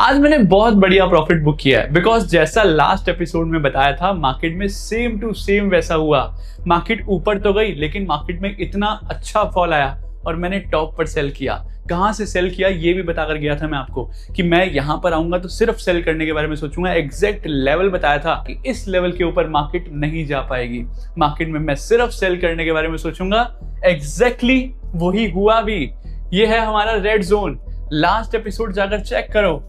आज मैंने बहुत बढ़िया प्रॉफिट बुक किया है बिकॉज जैसा लास्ट एपिसोड में बताया था मार्केट में सेम टू सेम वैसा हुआ। मार्केट ऊपर तो गई लेकिन मार्केट में इतना अच्छा फॉल आया और मैंने टॉप पर सेल किया। कहां से सेल किया ये भी बताकर गया था मैं आपको कि मैं यहां पर आऊंगा तो सिर्फ सेल करने के बारे में सोचूंगा। एग्जैक्ट लेवल बताया था कि इस लेवल के ऊपर मार्केट नहीं जा पाएगी, मार्केट में मैं सिर्फ सेल करने के बारे में सोचूंगा। एग्जैक्टली वही हुआ भी। ये है हमारा रेड जोन। लास्ट एपिसोड जाकर चेक करो,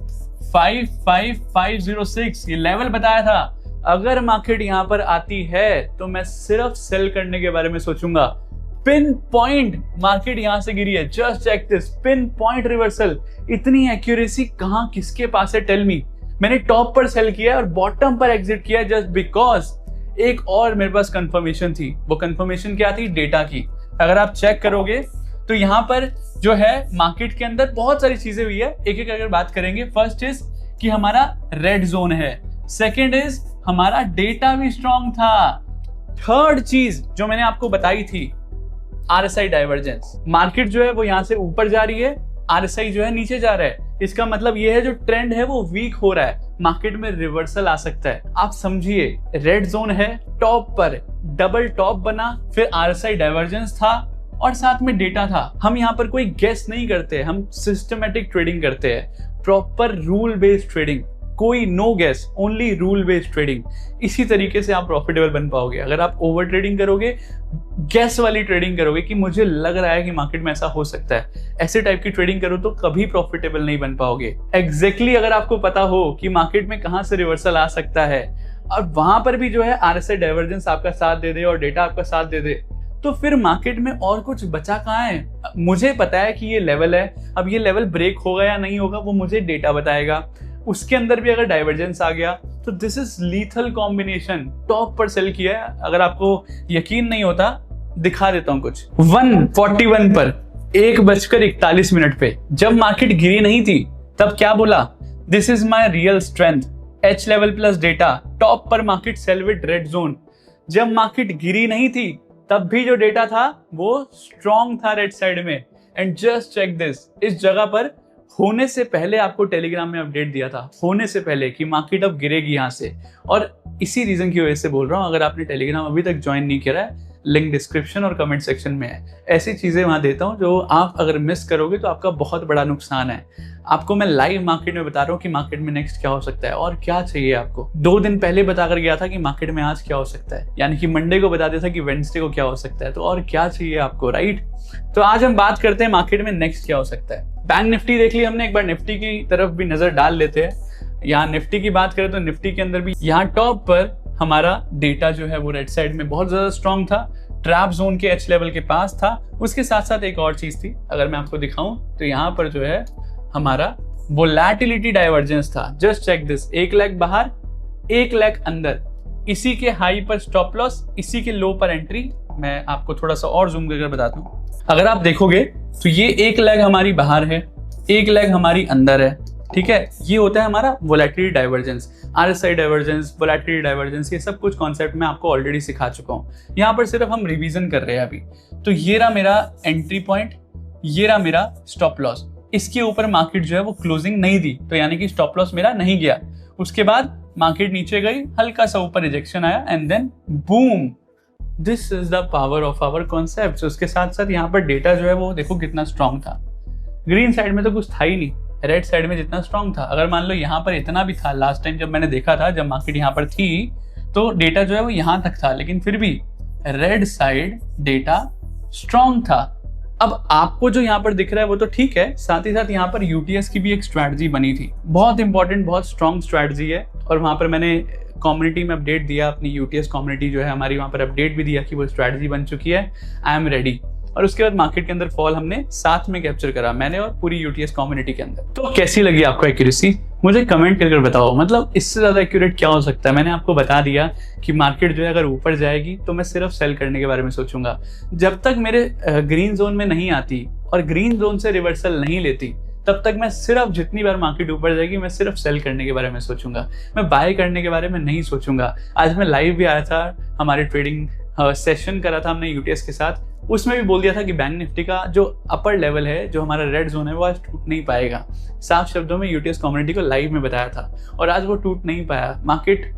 55506 ये लेवल बताया था। अगर मार्केट यहां पर आती है तो मैं सिर्फ सेल करने के बारे में सोचूंगा। पिन पॉइंट मार्केट यहां से गिरी है, just check this, pinpoint reversal. इतनी एक्यूरेसी कहां किसके पास है, टेल मी। मैंने टॉप पर सेल किया और बॉटम पर एग्जिट किया जस्ट बिकॉज एक और मेरे पास कंफर्मेशन थी। वो कंफर्मेशन क्या थी? डेटा की। अगर आप चेक करोगे तो यहां पर जो है मार्केट के अंदर बहुत सारी चीजें हुई है, एक एक अगर बात करेंगे। फर्स्ट इज कि हमारा रेड जोन है, सेकंड इज हमारा डेटा भी स्ट्रांग था, थर्ड चीज जो मैंने आपको बताई थी आरएसआई डाइवर्जेंस। मार्केट जो है वो यहां से ऊपर जा रही है, आरएसआई जो है नीचे जा रहा है। इसका मतलब ये है जो ट्रेंड है वो वीक हो रहा है, मार्केट में रिवर्सल आ सकता है। आप समझिए, रेड जोन है, टॉप पर डबल टॉप बना, फिर आरएसआई डाइवर्जेंस था और साथ में डेटा था। हम यहाँ पर कोई गेस नहीं करते, हम सिस्टमैटिक ट्रेडिंग करते हैं, प्रॉपर रूल बेस्ड ट्रेडिंग, कोई no guess, only rule based trading. इसी तरीके से आप प्रॉफिटेबल बन पाओगे। अगर आप ओवर ट्रेडिंग करोगे, गेस वाली ट्रेडिंग करोगे कि मुझे लग रहा है कि मार्केट में ऐसा हो सकता है, ऐसे टाइप की ट्रेडिंग करो तो कभी प्रॉफिटेबल नहीं बन पाओगे। एग्जैक्टली अगर आपको पता हो कि मार्केट में कहां से रिवर्सल आ सकता है और वहां पर भी जो है आरएसआई डाइवर्जेंस आपका साथ दे दे और डेटा आपका साथ दे दे, तो फिर मार्केट में और कुछ बचा कहां है। मुझे पता है कि ये लेवल है, अब ये लेवल ब्रेक होगा या नहीं होगा वो मुझे डेटा बताएगा। उसके अंदर भी अगर डाइवर्जेंस आ गया तो this is lethal combination. Top पर सेल किया है, अगर आपको यकीन नहीं होता दिखा देता हूं कुछ। 141 पर 1:41 पे जब मार्केट गिरी नहीं थी तब क्या बोला? This is my real strength, H level plus data. Top पर market sell with red zone. जब मार्केट गिरी नहीं थी तब भी जो डेटा था वो स्ट्रॉन्ग था रेड साइड में। एंड जस्ट चेक दिस, इस जगह पर होने से पहले आपको टेलीग्राम में अपडेट दिया था, होने से पहले, कि मार्केट अब गिरेगी यहां से। और इसी रीजन की वजह से बोल रहा हूं, अगर आपने टेलीग्राम अभी तक ज्वाइन नहीं किया है, लिंक डिस्क्रिप्शन और कमेंट सेक्शन में है। ऐसी चीजें वहां देता हूं जो आप अगर मिस करोगे तो आपका बहुत बड़ा नुकसान है। आपको मैं लाइव मार्केट में बता रहा हूँ कि मार्केट में नेक्स्ट क्या हो सकता है और क्या चाहिए आपको। 2 दिन पहले बताकर गया था कि मार्केट में आज क्या हो सकता है, यानी कि मंडे को बता दिया था कि वेडनेसडे को क्या हो सकता है। तो और क्या चाहिए आपको, राइट? तो आज हम बात करते हैं मार्केट में नेक्स्ट क्या हो सकता है। बैंक निफ्टी देख ली हमने, एक बार निफ्टी की तरफ भी नजर डाल लेते हैं। यहाँ निफ्टी की बात करें तो निफ्टी के अंदर भी यहाँ टॉप पर हमारा डेटा जो है वो रेड साइड में बहुत ज्यादा स्ट्रॉन्ग था, ट्रैप जोन के एच लेवल के पास था। उसके साथ साथ एक और चीज थी, अगर मैं आपको दिखाऊं तो यहाँ पर जो है हमारा वोलैटिलिटी डाइवर्जेंस था। जस्ट चेक दिस, 1 लाख बाहर 1 लाख अंदर, इसी के हाई पर स्टॉप लॉस, इसी के लो पर एंट्री। मैं आपको थोड़ा सा और जूम करके बताता हूँ। अगर आप देखोगे तो ये 1 लाख हमारी बाहर है, 1 लाख हमारी अंदर है, ठीक है। ये होता है हमारा volatility divergence, RSI divergence, volatility divergence. ये सब कुछ कॉन्सेप्ट मैं आपको ऑलरेडी सिखा चुका हूँ, यहाँ पर सिर्फ हम रिवीजन कर रहे हैं अभी। तो ये रहा मेरा एंट्री पॉइंट, ये रहा मेरा स्टॉप लॉस। इसके ऊपर मार्केट जो है वो क्लोजिंग नहीं दी, तो यानी कि स्टॉप लॉस मेरा नहीं गया। उसके बाद मार्केट नीचे गई, हल्का सा ऊपर रिजेक्शन आया and then boom. This is the power of our concept. उसके साथ साथ यहाँ पर डेटा जो है वो देखो कितना स्ट्रॉन्ग था। ग्रीन साइड में तो कुछ था ही नहीं, रेड साइड में जितना स्ट्रॉन्ग था। अगर मान लो यहाँ पर इतना भी था, लास्ट टाइम जब मैंने देखा था, जब मार्केट यहाँ पर थी तो डेटा जो है वो यहाँ तक था, लेकिन फिर भी रेड साइड डेटा स्ट्रॉन्ग था। अब आपको जो यहाँ पर दिख रहा है वो तो ठीक है, साथ ही साथ यहाँ पर यूटीएस की भी एक स्ट्रैटेजी बनी थी, बहुत इंपॉर्टेंट, बहुत स्ट्रॉन्ग स्ट्रैटेजी है। और वहां पर मैंने कम्युनिटी में अपडेट दिया, अपनी यूटीएस कम्युनिटी जो है हमारी, वहां पर अपडेट भी दिया कि वो स्ट्रैटेजी बन चुकी है, आई एम रेडी। और उसके बाद मार्केट के अंदर फॉल हमने साथ में कैप्चर करा, मैंने और पूरी यूटीएस कम्युनिटी के अंदर। तो कैसी लगी आपको एक्यूरेसी, मुझे कमेंट करके बताओ। मतलब इससे ज्यादा एक्यूरेट क्या हो सकता है। मैंने आपको बता दिया कि मार्केट जो है अगर ऊपर जाएगी तो मैं सिर्फ सेल करने के बारे में सोचूंगा। जब तक मेरे ग्रीन जोन में नहीं आती और ग्रीन जोन से रिवर्सल नहीं लेती, तब तक मैं सिर्फ जितनी बार मार्केट ऊपर जाएगी मैं सिर्फ सेल करने के बारे में सोचूंगा, मैं बाय करने के बारे में नहीं सोचूंगा। आज मैं लाइव भी आया था हमारे ट्रेडिंग सेशन करा था हमने यूटीएस के साथ, उसमें भी बोल दिया था कि बैंक निफ्टी का जो अपर लेवल है, जो हमारा रेड जोन है, वो आज टूट नहीं पाएगा। साफ शब्दों में यूटीएस कम्युनिटी को लाइव में बताया था, और आज वो टूट नहीं पाया। मार्केट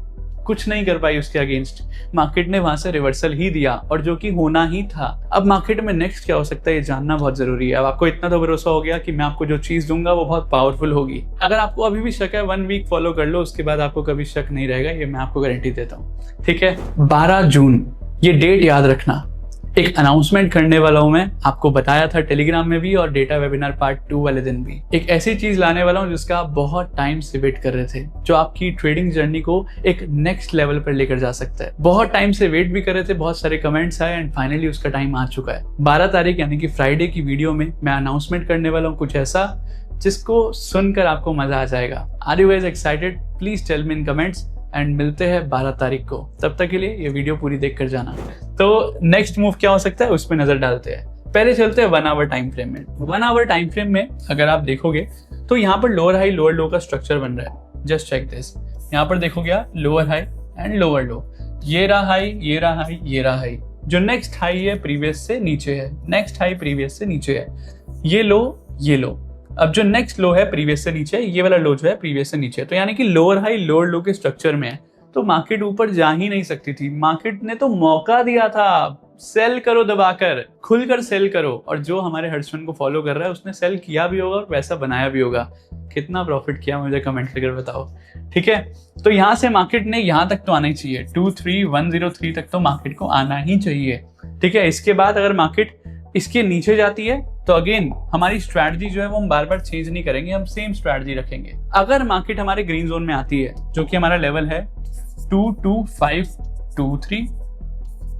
कुछ नहीं कर पाई उसके अगेंस्ट, मार्केट ने वहां से रिवर्सल ही दिया, और जो कि होना ही था। अब मार्केट में नेक्स्ट क्या हो सकता है ये जानना बहुत जरूरी है। अब आपको इतना तो भरोसा हो गया कि मैं आपको जो चीज दूंगा वो बहुत पावरफुल होगी। अगर आपको अभी भी शक है 1 वीक फॉलो कर लो, उसके बाद आपको कभी शक नहीं रहेगा, ये मैं आपको गारंटी देता हूँ। ठीक है, 12 जून ये डेट याद रखना। एक अनाउंसमेंट करने वाला हूं मैं, आपको बताया था टेलीग्राम में भी और डेटा वेबिनार पार्ट 2 वाले दिन भी। एक ऐसी चीज लाने वाला हूं जिसका आप बहुत टाइम से वेट कर रहे थे, जो आपकी ट्रेडिंग जर्नी को एक नेक्स्ट लेवल पर लेकर जा सकता है। बहुत टाइम से वेट भी कर रहे थे, बहुत सारे कमेंट्स आए, एंड फाइनली उसका टाइम आ चुका है। 12 तारीख यानी कि फ्राइडे की वीडियो में मैं अनाउंसमेंट करने वाला हूँ कुछ ऐसा जिसको सुनकर आपको मजा आ जाएगा। Are you guys excited? Please tell me in comments, and मिलते हैं 12 तारीख को। तब तक के लिए ये वीडियो पूरी देख कर जाना। तो नेक्स्ट मूव क्या हो सकता है उस पर नजर डालते हैं। पहले चलते हैं 1 आवर टाइम फ्रेम में। 1 आवर टाइम फ्रेम में अगर आप देखोगे तो यहाँ पर लोअर हाई लोअर लो का स्ट्रक्चर बन रहा है। जस्ट चेक दिस, यहाँ पर देखोगे आप लोअर हाई एंड लोअर लो, ये रहा हाई, ये रहा हाई, ये रहा हाई। जो नेक्स्ट हाई है प्रीवियस से नीचे है, नेक्स्ट हाई प्रीवियस से नीचे है, ये लो, ये लो। अब जो नेक्स्ट लो है प्रीवियस से नीचे, ये वाला लो जो है प्रीवियस से नीचे, तो यानी कि लोअर हाई लोअर लो के स्ट्रक्चर में है, तो मार्केट ऊपर जा ही नहीं सकती थी। मार्केट ने तो मौका दिया था, सेल करो दबाकर, खुलकर सेल करो। और जो हमारे हर्षवन को फॉलो कर रहा है उसने सेल किया भी होगा और पैसा बनाया भी होगा। कितना प्रॉफिट किया मुझे कमेंट करके बताओ। ठीक है, तो यहाँ से मार्केट ने यहाँ तक तो आना ही चाहिए, 23103 तक तो मार्केट को आना ही चाहिए। ठीक है, इसके बाद अगर मार्केट इसके नीचे जाती है तो अगेन हमारी स्ट्रैटेजी जो है वो हम बार बार चेंज नहीं करेंगे, हम सेम स्ट्रैटेजी रखेंगे। अगर मार्केट हमारे ग्रीन जोन में आती है, जो कि हमारा लेवल है 22523,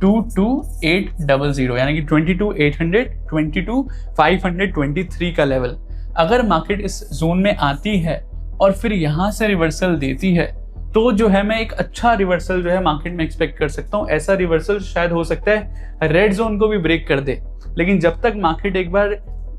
22800 यानी कि 22800, 22523 का लेवल, अगर मार्केट इस जोन में आती है और फिर यहां से रिवर्सल देती है, तो जो है मैं एक अच्छा रिवर्सल जो है मार्केट में एक्सपेक्ट कर सकता हूं। ऐसा रिवर्सल शायद हो सकता है रेड जोन को भी ब्रेक कर दे, लेकिन जब तक मार्केट एक बार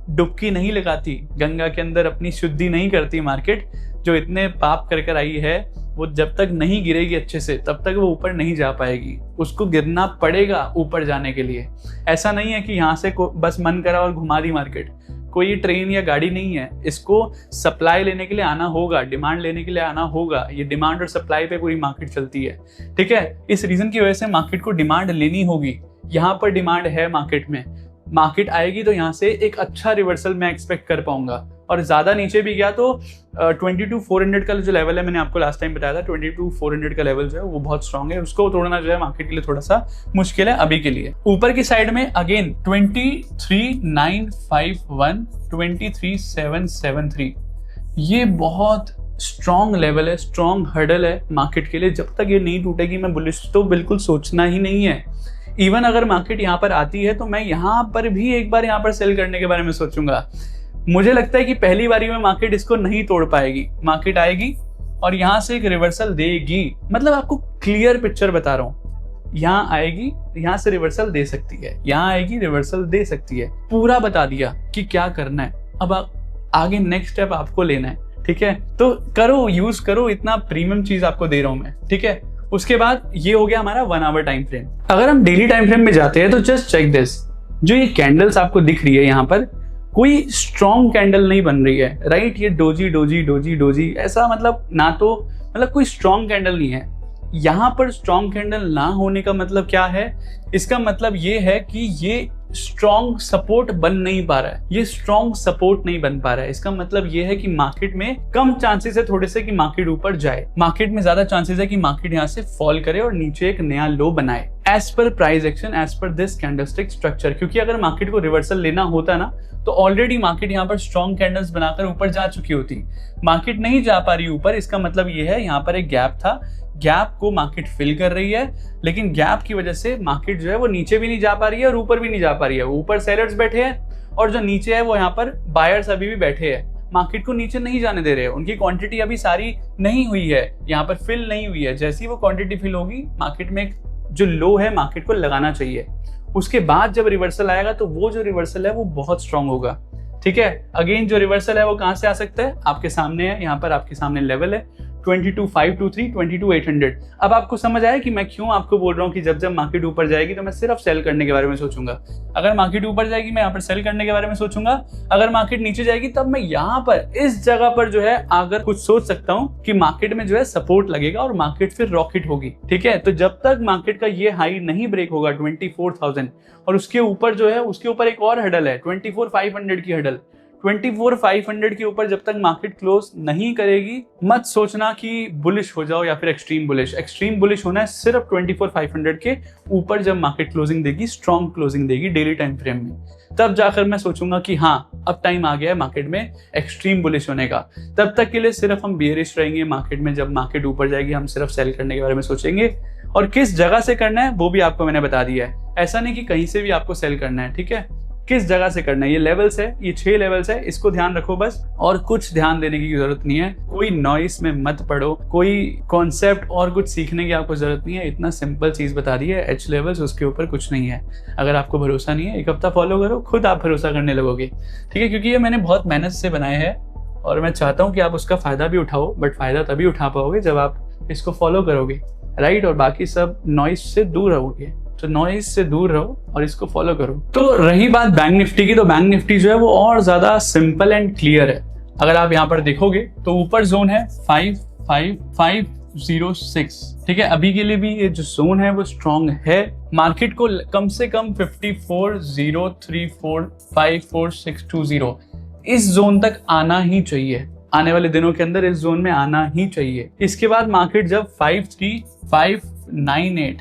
डुबकी नहीं लगाती, गंगा के अंदर अपनी शुद्धि नहीं करती, मार्केट जो इतने पाप कर कर आई है वो जब तक नहीं गिरेगी अच्छे से, तब तक वो ऊपर नहीं जा पाएगी। उसको गिरना पड़ेगा ऊपर जाने के लिए। ऐसा नहीं है कि यहाँ से बस मन करा और घुमा दी मार्केट। कोई ट्रेन या गाड़ी नहीं है, इसको सप्लाई लेने के लिए आना होगा, डिमांड लेने के लिए आना होगा। ये डिमांड और सप्लाई पे पूरी मार्केट चलती है। ठीक है, इस रीजन की वजह से मार्केट को डिमांड लेनी होगी। यहाँ पर डिमांड है मार्केट में, मार्केट आएगी तो यहाँ से एक अच्छा रिवर्सल मैं एक्सपेक्ट कर पाऊंगा। और ज्यादा नीचे भी गया तो 22400 का जो लेवल है, मैंने आपको लास्ट टाइम बताया था 22400 का लेवल जो है वो बहुत स्ट्रांग है, उसको तोड़ना जो है मार्केट के लिए थोड़ा सा मुश्किल है अभी के लिए। ऊपर की साइड में अगेन 23951, 23773, ये बहुत स्ट्रॉन्ग लेवल है, स्ट्रॉन्ग हर्डल है मार्केट के लिए। जब तक ये नहीं टूटेगी मैं बुलिश तो बिल्कुल सोचना ही नहीं है। इवन अगर मार्केट यहाँ पर आती है तो मैं यहाँ पर भी एक बार यहाँ पर सेल करने के बारे में सोचूंगा। मुझे लगता है कि पहली बारी में मार्केट इसको नहीं तोड़ पाएगी, मार्केट आएगी और यहाँ से एक रिवर्सल देगी। मतलब आपको क्लियर पिक्चर बता रहा हूँ, यहाँ आएगी, यहाँ से रिवर्सल दे सकती है, यहाँ आएगी, रिवर्सल दे सकती है। पूरा बता दिया कि क्या करना है। अब आगे नेक्स्ट स्टेप आपको लेना है। ठीक है, तो करो, यूज करो, इतना प्रीमियम चीज आपको दे रहा हूं मैं। ठीक है, उसके बाद ये हो गया हमारा 1 आवर टाइम फ्रेम। अगर हम डेली टाइम फ्रेम में जाते हैं तो जस्ट चेक दिस, जो ये कैंडल्स आपको दिख रही है यहाँ पर, कोई स्ट्रॉन्ग कैंडल नहीं बन रही है, राइट। ये डोजी डोजी डोजी डोजी ऐसा, मतलब ना तो मतलब कोई स्ट्रॉन्ग कैंडल नहीं है। यहाँ पर स्ट्रॉन्ग कैंडल ना होने का मतलब क्या है? इसका मतलब ये है कि ये स्ट्रॉन्ग सपोर्ट बन नहीं पा रहा है, ये स्ट्रॉन्ग सपोर्ट नहीं बन पा रहा है। इसका मतलब ये है कि मार्केट में कम चांसेस है थोड़े से कि मार्केट ऊपर जाए, मार्केट में ज्यादा चांसेस है कि मार्केट यहाँ से फॉल करे और नीचे एक नया लो बनाए, एज पर प्राइस एक्शन, एज पर दिस कैंडलस्टिक स्ट्रक्चर। क्योंकि अगर मार्केट को रिवर्सल लेना होता ना तो ऑलरेडी मार्केट यहाँ पर स्ट्रॉन्ग कैंडल्स बनाकर ऊपर जा चुकी होती। मार्केट नहीं जा पा रही ऊपर, इसका मतलब ये है यहाँ पर एक गैप था, गैप को मार्केट फिल कर रही है, लेकिन गैप की वजह से मार्केट जो है वो नीचे भी नहीं जा पा रही है और ऊपर भी नहीं जा पा रही है। ऊपर सेलर्स बैठे हैं और जो नीचे है वो यहाँ पर बायर्स अभी भी बैठे हैं, मार्केट को नीचे नहीं जाने दे रहे हैं। उनकी क्वांटिटी अभी सारी नहीं हुई है, यहाँ पर फिल नहीं हुई है। जैसी वो क्वांटिटी फिल होगी, मार्केट में जो लो है मार्केट को लगाना चाहिए। उसके बाद जब रिवर्सल आएगा तो वो जो रिवर्सल है वो बहुत स्ट्रांग होगा। ठीक है, अगेन जो रिवर्सल है वो कहां से आ सकता है? आपके सामने है, यहाँ पर आपके सामने लेवल है 22,523, 22,800। अब आपको समझ आया कि मैं क्यों आपको बोल रहा हूँ कि जब जब मार्केट ऊपर जाएगी तो मैं सिर्फ सेल करने के बारे में सोचूंगा। अगर मार्केट ऊपर जाएगी मैं यहाँ पर सेल करने के बारे में सोचूंगा, अगर मार्केट नीचे जाएगी तब मैं यहाँ पर इस जगह पर जो है अगर कुछ सोच सकता हूँ कि मार्केट में जो है सपोर्ट लगेगा और मार्केट फिर रॉकेट होगी। ठीक है, तो जब तक मार्केट का ये हाई नहीं ब्रेक होगा 24,000 और उसके ऊपर जो है उसके ऊपर एक और हडल है 24,500 की हडल, 24,500 के ऊपर जब तक मार्केट क्लोज नहीं करेगी मत सोचना कि बुलिश हो जाओ या फिर एक्सट्रीम बुलिश। एक्सट्रीम बुलिश होना है सिर्फ 24,500 के ऊपर जब मार्केट क्लोजिंग देगी, स्ट्रॉन्ग क्लोजिंग देगी डेली टाइम फ्रेम में, तब जाकर मैं सोचूंगा कि हाँ अब टाइम आ गया है मार्केट में एक्सट्रीम बुलिश होने का। तब तक के लिए सिर्फ हम बियरिश रहेंगे मार्केट में। जब मार्केट ऊपर जाएगी हम सिर्फ सेल करने के बारे में सोचेंगे, और किस जगह से करना है वो भी आपको मैंने बता दिया है। ऐसा नहीं कि कहीं से भी आपको सेल करना है, ठीक है, किस जगह से करना है। ये लेवल्स है, ये 6 लेवल्स है, इसको ध्यान रखो बस, और कुछ ध्यान देने की जरूरत नहीं है। कोई नॉइस में मत पढ़ो, कोई कॉन्सेप्ट और कुछ सीखने की आपको जरूरत नहीं है। इतना सिंपल चीज बता दी है, H लेवल्स, उसके ऊपर कुछ नहीं है। अगर आपको भरोसा नहीं है 1 हफ्ता फॉलो करो, खुद आप भरोसा करने लगोगे। ठीक है, क्योंकि ये मैंने बहुत मेहनत से बनाए हैं और मैं चाहता हूँ कि आप उसका फायदा भी उठाओ, बट फायदा तभी उठा पाओगे जब आप इसको फॉलो करोगे, राइट। और बाकी सब नॉइस से दूर रहोगे, तो नॉइज से दूर रहो और इसको फॉलो करो। तो रही बात बैंक निफ्टी की, तो बैंक निफ्टी जो है वो और ज्यादा सिंपल एंड क्लियर है। अगर आप यहाँ पर देखोगे तो ऊपर जोन है 55,506। ठीक है, अभी के लिए भी ये जो जोन है वो स्ट्रॉन्ग है। मार्केट को कम से कम 54,034,54620 इस जोन तक आना ही चाहिए, आने वाले दिनों के अंदर इस जोन में आना ही चाहिए। इसके बाद मार्केट जब 53,598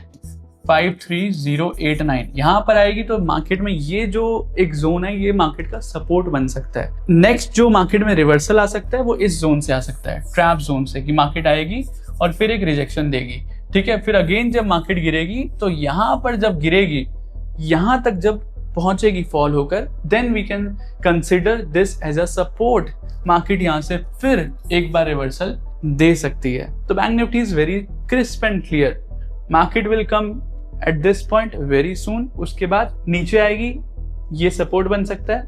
53089 यहाँ पर आएगी तो मार्केट में ये जो एक जोन है ये मार्केट का सपोर्ट बन सकता है। नेक्स्ट जो मार्केट में रिवर्सल आ सकता है वो इस जोन से आ सकता है, ट्रैप जोन से, कि मार्केट आएगी और फिर एक रिजेक्शन देगी। ठीक है, फिर अगेन जब मार्केट गिरेगी तो यहाँ पर जब गिरेगी, यहाँ तक जब पहुंचेगी फॉल होकर, then we can consider this as a support. Market यहाँ से फिर एक बार रिवर्सल दे सकती है। तो bank Nifty is very crisp and clear, market will come at this point very soon. उसके बाद नीचे आएगी, ये सपोर्ट बन सकता है,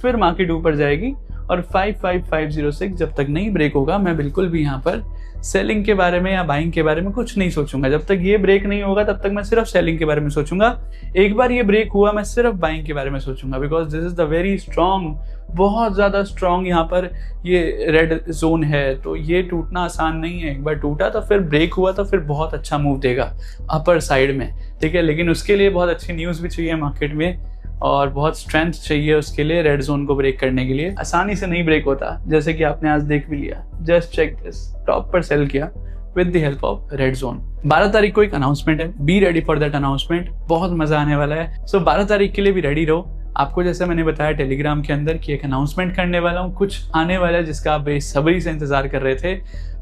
फिर मार्केट ऊपर जाएगी और 55,506 जब तक नहीं ब्रेक होगा मैं बिल्कुल भी यहाँ पर सेलिंग के बारे में या बाइंग के बारे में कुछ नहीं सोचूंगा। जब तक ये ब्रेक नहीं होगा तब तक मैं सिर्फ सेलिंग के बारे में सोचूंगा। एक बार ये ब्रेक हुआ मैं सिर्फ बाइंग के बारे में सोचूंगा, because this is the very strong, बहुत ज्यादा स्ट्रॉन्ग यहाँ पर ये रेड जोन है। तो ये टूटना आसान नहीं है, एक बार टूटा तो फिर ब्रेक हुआ तो फिर बहुत अच्छा मूव देगा अपर साइड में। ठीक है, लेकिन उसके लिए बहुत अच्छी न्यूज़ भी चाहिए मार्केट में और बहुत स्ट्रेंथ चाहिए उसके लिए। रेड जोन को ब्रेक करने के लिए आसानी से नहीं ब्रेक होता, जैसे कि आपने आज देख भी लिया। जस्ट चेक दिस, टॉप पर सेल किया with the help of red zone. 12 तारीख को एक अनाउंसमेंट है, be ready for that announcement, बहुत मजा आने वाला है। सो 12 तारीख के लिए भी रेडी रहो। आपको जैसे मैंने बताया टेलीग्राम के अंदर कि एक अनाउंसमेंट करने वाला हूँ, कुछ आने वाला है जिसका आप बेसब्री से इंतजार कर रहे थे।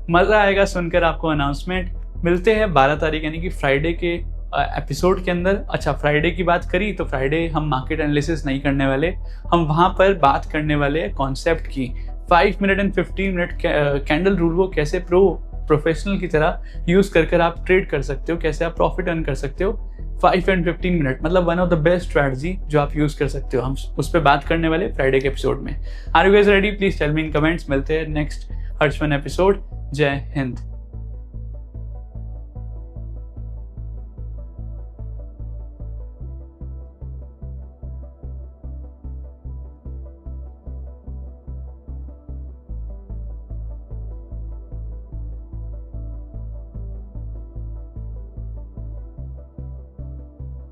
मजा आएगा सुनकर आपको अनाउंसमेंट। मिलते हैं 12 तारीख यानी कि फ्राइडे के एपिसोड के अंदर। अच्छा, फ्राइडे की बात करी तो फ्राइडे हम मार्केट एनालिसिस नहीं करने वाले, हम वहां पर बात करने वाले हैं कॉन्सेप्ट की। 5 minute and 15 minute candle rule को कैसे प्रोफेशनल की तरह यूज कर आप ट्रेड कर सकते हो, कैसे आप प्रॉफिट अर्न कर सकते हो 5 एंड 15 मिनट, मतलब one of the best strategy जो आप यूज कर सकते हो। हम उस पर बात करने वाले फ्राइडे के एपिसोड में। Are you guys ready? Please tell me in comments. मिलते हैं नेक्स्ट हर्षवन एपिसोड। जय हिंद।